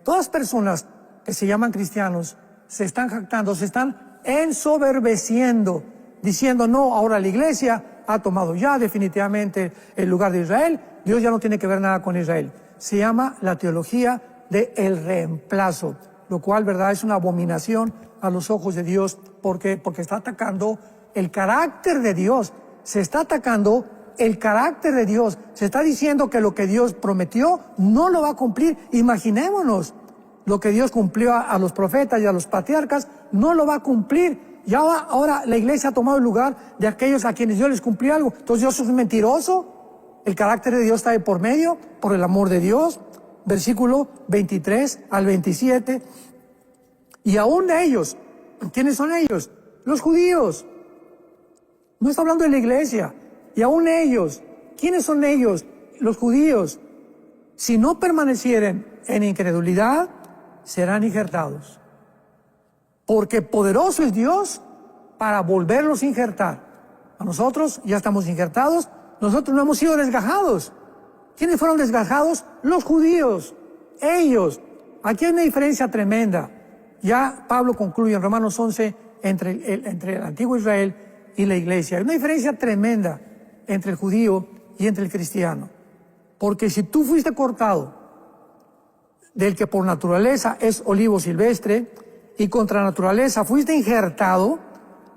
Todas personas que se llaman cristianos se están jactando, se están ensoberbeciendo, diciendo, no, ahora la iglesia ha tomado ya definitivamente el lugar de Israel, Dios ya no tiene que ver nada con Israel. Se llama la teología del reemplazo, lo cual, verdad, es una abominación a los ojos de Dios. ¿Por qué? Porque está atacando el carácter de Dios, se está atacando el carácter de Dios, se está diciendo que lo que Dios prometió no lo va a cumplir. Imaginémonos, lo que Dios cumplió a los profetas y a los patriarcas, no lo va a cumplir. Y ahora la iglesia ha tomado el lugar de aquellos a quienes Dios les cumplió algo. Entonces Dios es mentiroso. El carácter de Dios está de por medio, por el amor de Dios. Versículo 23 al 27. Y aún de ellos, ¿quiénes son ellos? Los judíos. No está hablando de la iglesia. Y aún ellos, ¿quiénes son ellos? Los judíos. Si no permanecieren en incredulidad, serán injertados. Porque poderoso es Dios para volverlos a injertar. A nosotros ya estamos injertados, nosotros no hemos sido desgajados. ¿Quiénes fueron desgajados? Los judíos. Ellos. Aquí hay una diferencia tremenda. Ya Pablo concluye en Romanos 11 entre el antiguo Israel y la iglesia. Hay una diferencia tremenda entre el judío y entre el cristiano. Porque si tú fuiste cortado del que por naturaleza es olivo silvestre, y contra naturaleza fuiste injertado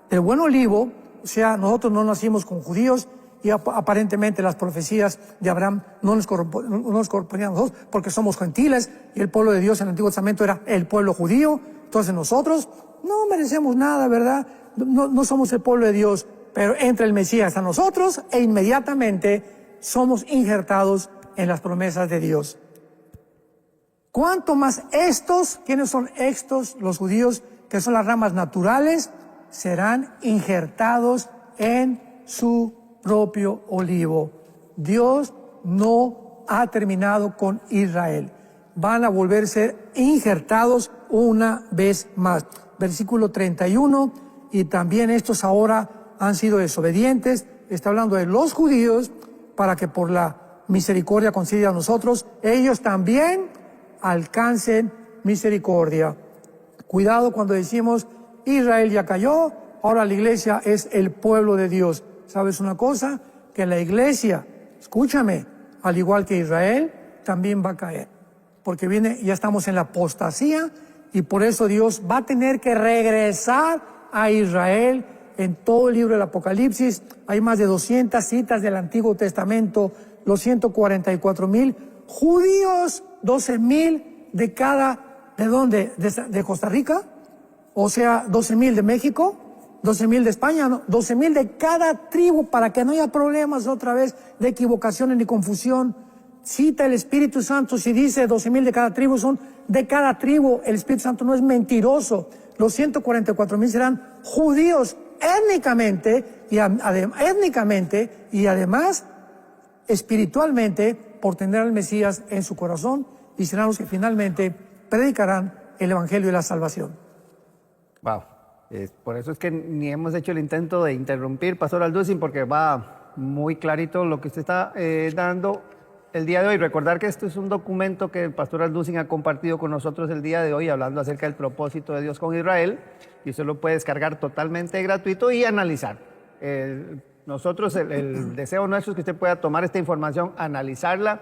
del buen olivo, o sea, nosotros no nacimos con judíos, y aparentemente las profecías de Abraham no nos correspondían a nosotros, porque somos gentiles, y el pueblo de Dios en el Antiguo Testamento era el pueblo judío. Entonces nosotros no merecemos nada, ¿verdad? No somos el pueblo de Dios, pero entra el Mesías a nosotros, e inmediatamente somos injertados en las promesas de Dios. ¿Cuánto más estos? ¿Quiénes son estos? Los judíos, que son las ramas naturales, serán injertados en su propio olivo. Dios no ha terminado con Israel. Van a volverse injertados una vez más. Versículo 31, y también estos ahora han sido desobedientes. Está hablando de los judíos, para que por la misericordia concedida a nosotros, ellos también alcancen misericordia. Cuidado cuando decimos Israel ya cayó, ahora la iglesia es el pueblo de Dios. ¿Sabes una cosa? Que la iglesia, escúchame, al igual que Israel, también va a caer. Porque ya estamos en la apostasía, y por eso Dios va a tener que regresar a Israel. En todo el libro del Apocalipsis hay más de 200 citas del Antiguo Testamento, los 144,000 judíos, 12,000 de cada, ¿de dónde? ¿De Costa Rica? O sea, 12,000 de México, 12,000 de España, ¿no? 12,000 de cada tribu, para que no haya problemas otra vez de equivocaciones ni confusión. Cita el Espíritu Santo, si dice 12,000 de cada tribu, son de cada tribu. El Espíritu Santo no es mentiroso. Los 144,000 serán judíos étnicamente y además espiritualmente, por tener al Mesías en su corazón, y serán los que finalmente predicarán el Evangelio de la salvación. Wow. Por eso es que ni hemos hecho el intento de interrumpir, Pastor Alducin, porque va muy clarito lo que usted está dando el día de hoy. Recordar que esto es un documento que el Pastor Alducin ha compartido con nosotros el día de hoy, hablando acerca del propósito de Dios con Israel, y usted lo puede descargar totalmente gratuito y analizar. Nosotros, el deseo nuestro es que usted pueda tomar esta información, analizarla,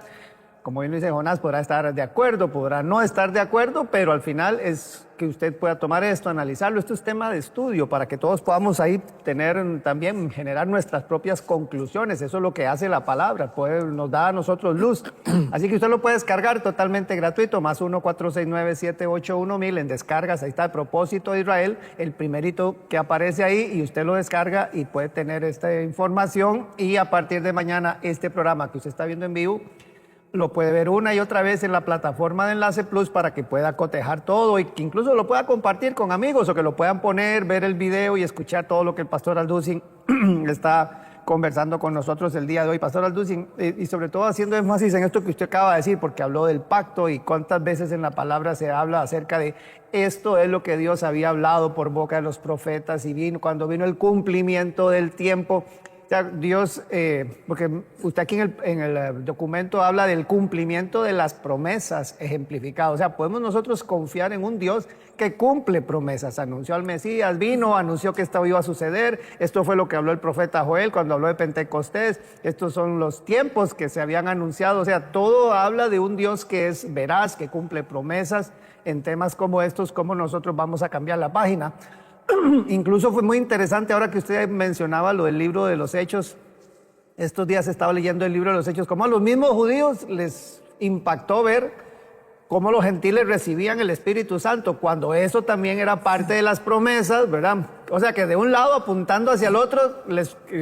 como bien lo dice Jonás, podrá estar de acuerdo, podrá no estar de acuerdo, pero al final es que usted pueda tomar esto, analizarlo. Esto es tema de estudio para que todos podamos ahí tener también, generar nuestras propias conclusiones. Eso es lo que hace la palabra, nos da a nosotros luz. Así que usted lo puede descargar totalmente gratuito, más 1-469-781-1000 en descargas. Ahí está el propósito de Israel, el primerito que aparece ahí, y usted lo descarga y puede tener esta información. Y a partir de mañana, este programa que usted está viendo en vivo, lo puede ver una y otra vez en la plataforma de Enlace Plus para que pueda cotejar todo y que incluso lo pueda compartir con amigos o que lo puedan poner, ver el video y escuchar todo lo que el pastor Alducin está conversando con nosotros el día de hoy. Pastor Alducin, y sobre todo haciendo énfasis en esto que usted acaba de decir, porque habló del pacto y cuántas veces en la palabra se habla acerca de esto es lo que Dios había hablado por boca de los profetas y cuando vino el cumplimiento del tiempo. O sea, Dios, porque usted aquí en el documento habla del cumplimiento de las promesas ejemplificadas. O sea, podemos nosotros confiar en un Dios que cumple promesas. Anunció al Mesías, vino, anunció que esto iba a suceder. Esto fue lo que habló el profeta Joel cuando habló de Pentecostés. Estos son los tiempos que se habían anunciado. O sea, todo habla de un Dios que es veraz, que cumple promesas. En temas como estos, ¿cómo nosotros vamos a cambiar la página? Incluso fue muy interesante ahora que usted mencionaba lo del libro de los Hechos. Estos días estaba leyendo el libro de los Hechos, cómo a los mismos judíos les impactó ver cómo los gentiles recibían el Espíritu Santo, cuando eso también era parte de las promesas, ¿verdad? O sea que de un lado apuntando hacia el otro,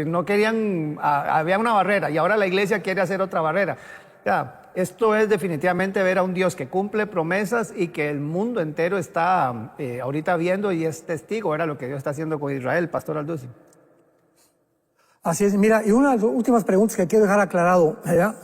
no querían, había una barrera y ahora la iglesia quiere hacer otra barrera. Ya, esto es definitivamente ver a un Dios que cumple promesas y que el mundo entero está ahorita viendo y es testigo. Era lo que Dios está haciendo con Israel, Pastor Alducin. Así es, mira, y una de las últimas preguntas que quiero dejar aclarado, ¿verdad?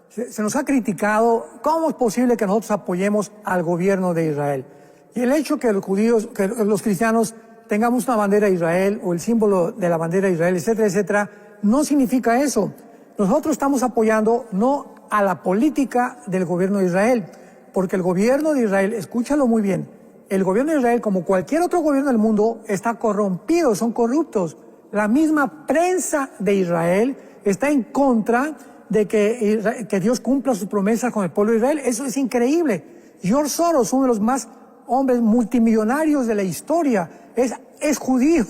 Se nos ha criticado cómo es posible que nosotros apoyemos al gobierno de Israel. Y el hecho que los judíos, que los cristianos tengamos una bandera de Israel o el símbolo de la bandera de Israel, etcétera, etcétera, no significa eso. Nosotros estamos apoyando no a la política del gobierno de Israel, porque el gobierno de Israel, escúchalo muy bien, el gobierno de Israel, como cualquier otro gobierno del mundo, está corrompido, son corruptos. La misma prensa de Israel está en contra de que Dios cumpla sus promesas con el pueblo de Israel. Eso es increíble. George Soros, uno de los más hombres multimillonarios de la historia, es judío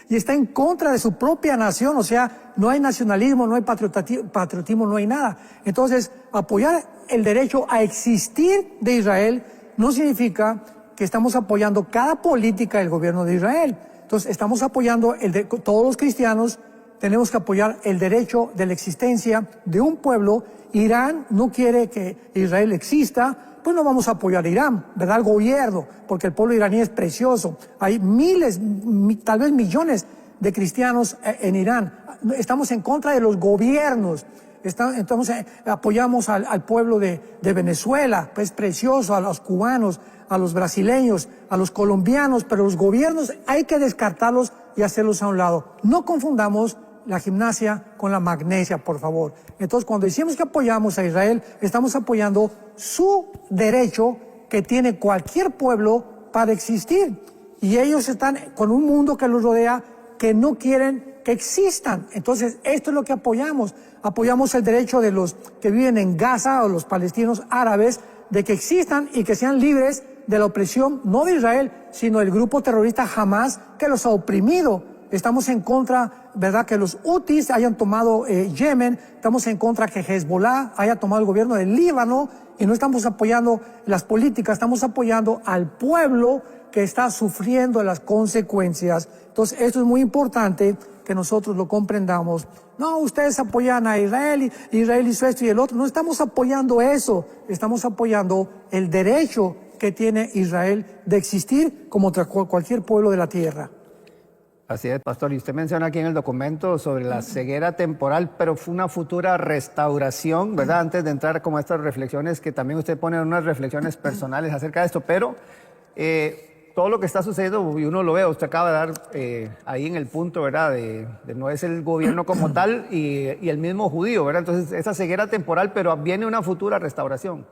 y está en contra de su propia nación. O sea, no hay nacionalismo, no hay patriotismo, no hay nada. Entonces, apoyar el derecho a existir de Israel no significa que estamos apoyando cada política del gobierno de Israel. Entonces, estamos apoyando todos los cristianos tenemos que apoyar el derecho de la existencia de un pueblo. Irán no quiere que Israel exista, pues no vamos a apoyar a Irán, ¿verdad? Al gobierno, porque el pueblo iraní es precioso. Hay miles, tal vez millones de cristianos en Irán. Estamos en contra de los gobiernos. Entonces apoyamos al pueblo de Venezuela, que es precioso, a los cubanos, a los brasileños, a los colombianos, pero los gobiernos hay que descartarlos y hacerlos a un lado. No confundamos la gimnasia con la magnesia, por favor. Entonces, cuando decimos que apoyamos a Israel, estamos apoyando su derecho que tiene cualquier pueblo para existir. Y ellos están con un mundo que los rodea que no quieren que existan. Entonces, esto es lo que apoyamos. Apoyamos el derecho de los que viven en Gaza o los palestinos árabes de que existan y que sean libres de la opresión, no de Israel, sino del grupo terrorista Hamas que los ha oprimido. Estamos en contra, ¿verdad?, que los Houthis hayan tomado Yemen. Estamos en contra que Hezbollah haya tomado el gobierno del Líbano. Y no estamos apoyando las políticas, estamos apoyando al pueblo que está sufriendo las consecuencias. Entonces, esto es muy importante que nosotros lo comprendamos. No, ustedes apoyan a Israel, Israel hizo esto y el otro. No estamos apoyando eso, estamos apoyando el derecho que tiene Israel de existir como cualquier pueblo de la tierra. Así es, pastor. Y usted menciona aquí en el documento sobre la ceguera temporal, pero fue una futura restauración, ¿verdad? Antes de entrar como a estas reflexiones, que también usted pone unas reflexiones personales acerca de esto, pero todo lo que está sucediendo, y uno lo ve, usted acaba de dar ahí en el punto, ¿verdad? De no es el gobierno como tal y el mismo judío, ¿verdad? Entonces, esa ceguera temporal, pero viene una futura restauración.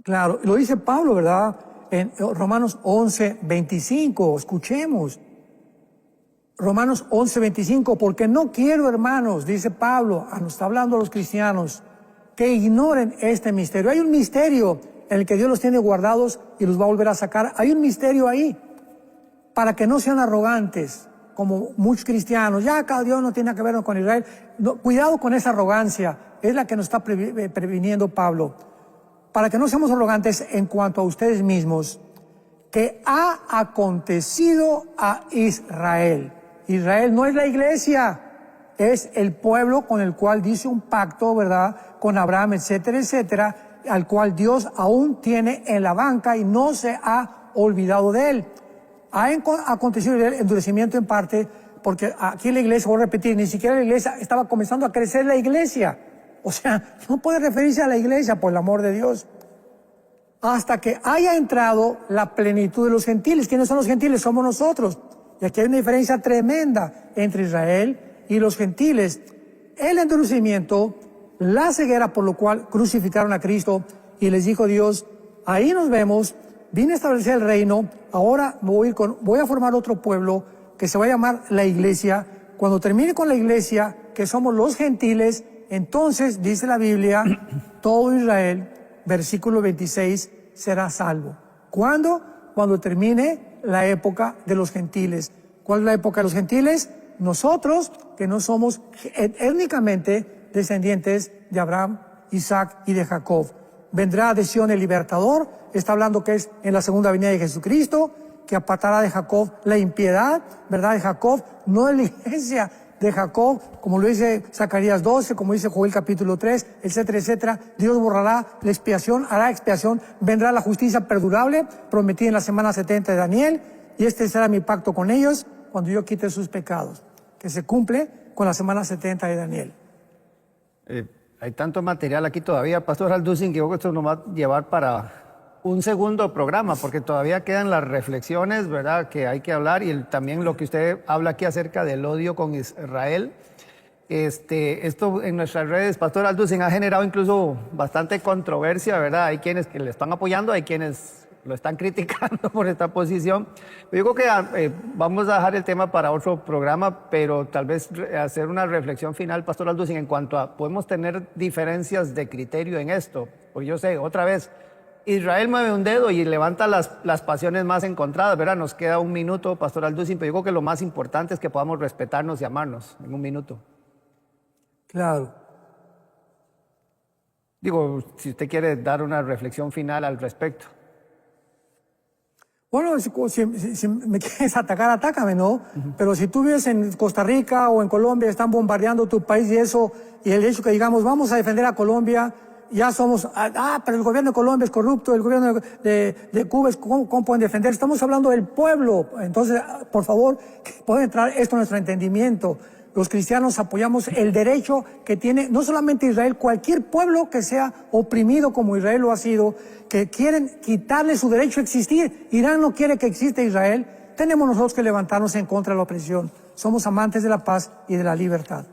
Claro, lo dice Pablo, ¿verdad? En Romanos 11:25, escuchemos. Romanos 11:25, porque no quiero, hermanos, dice Pablo, nos está hablando a los cristianos, que ignoren este misterio. Hay un misterio en el que Dios los tiene guardados y los va a volver a sacar. Hay un misterio ahí para que no sean arrogantes, como muchos cristianos. Ya cada Dios no tiene que ver con Israel. No, cuidado con esa arrogancia, es la que nos está previniendo Pablo. Para que no seamos arrogantes en cuanto a ustedes mismos, que ha acontecido a Israel. Israel no es la iglesia, es el pueblo con el cual dice un pacto, ¿verdad?, con Abraham, etcétera, etcétera, al cual Dios aún tiene en la banca y no se ha olvidado de él. Ha acontecido el endurecimiento en parte porque aquí en la iglesia, voy a repetir, ni siquiera la iglesia estaba comenzando a crecer la iglesia. O sea, no puede referirse a la iglesia, por el amor de Dios. Hasta que haya entrado la plenitud de los gentiles. ¿Quiénes son los gentiles? Somos nosotros. Y aquí hay una diferencia tremenda entre Israel y los gentiles. El endurecimiento, la ceguera por lo cual crucificaron a Cristo, y les dijo Dios, ahí nos vemos, vine a establecer el reino, ahora voy a formar otro pueblo que se va a llamar la iglesia. Cuando termine con la iglesia, que somos los gentiles, entonces, dice la Biblia, todo Israel, versículo 26, será salvo. ¿Cuándo? Cuando termine la época de los gentiles. ¿Cuál es la época de los gentiles? Nosotros, que no somos étnicamente descendientes de Abraham, Isaac y de Jacob. Vendrá de Sion el libertador, está hablando que es en la segunda venida de Jesucristo, que apartará de Jacob la impiedad, ¿verdad? De Jacob, no es la iglesia de Jacob, como lo dice Zacarías 12, como dice Joel capítulo 3, etcétera, etcétera. Dios borrará la expiación, hará expiación, vendrá la justicia perdurable, prometida en la semana 70 de Daniel, y este será mi pacto con ellos cuando yo quite sus pecados, que se cumple con la semana 70 de Daniel. Hay tanto material aquí todavía, Pastor Alducin, que creo que esto nos va a llevar para un segundo programa, porque todavía quedan las reflexiones, ¿verdad?, que hay que hablar, y también lo que usted habla aquí acerca del odio con Israel. Esto en nuestras redes, Pastor Alducin, ha generado incluso bastante controversia, ¿verdad? Hay quienes que le están apoyando, hay quienes lo están criticando por esta posición. Yo creo que vamos a dejar el tema para otro programa, pero tal vez hacer una reflexión final, Pastor Alducin, en cuanto a, podemos tener diferencias de criterio en esto, porque yo sé, otra vez, Israel mueve un dedo y levanta las pasiones más encontradas, ¿verdad? Nos queda un minuto, Pastor Alducin, pero yo creo que lo más importante es que podamos respetarnos y amarnos en un minuto. Claro. Digo, si usted quiere dar una reflexión final al respecto. Bueno, si me quieres atacar, atácame, ¿no? Pero si tú vives en Costa Rica o en Colombia, están bombardeando tu país y eso, y el hecho que digamos, vamos a defender a Colombia, ya somos, pero el gobierno de Colombia es corrupto, el gobierno de Cuba, ¿cómo pueden defender? Estamos hablando del pueblo. Entonces, por favor, puede entrar esto en nuestro entendimiento. Los cristianos apoyamos el derecho que tiene no solamente Israel, cualquier pueblo que sea oprimido como Israel lo ha sido, que quieren quitarle su derecho a existir. Irán no quiere que exista Israel. Tenemos nosotros que levantarnos en contra de la opresión. Somos amantes de la paz y de la libertad.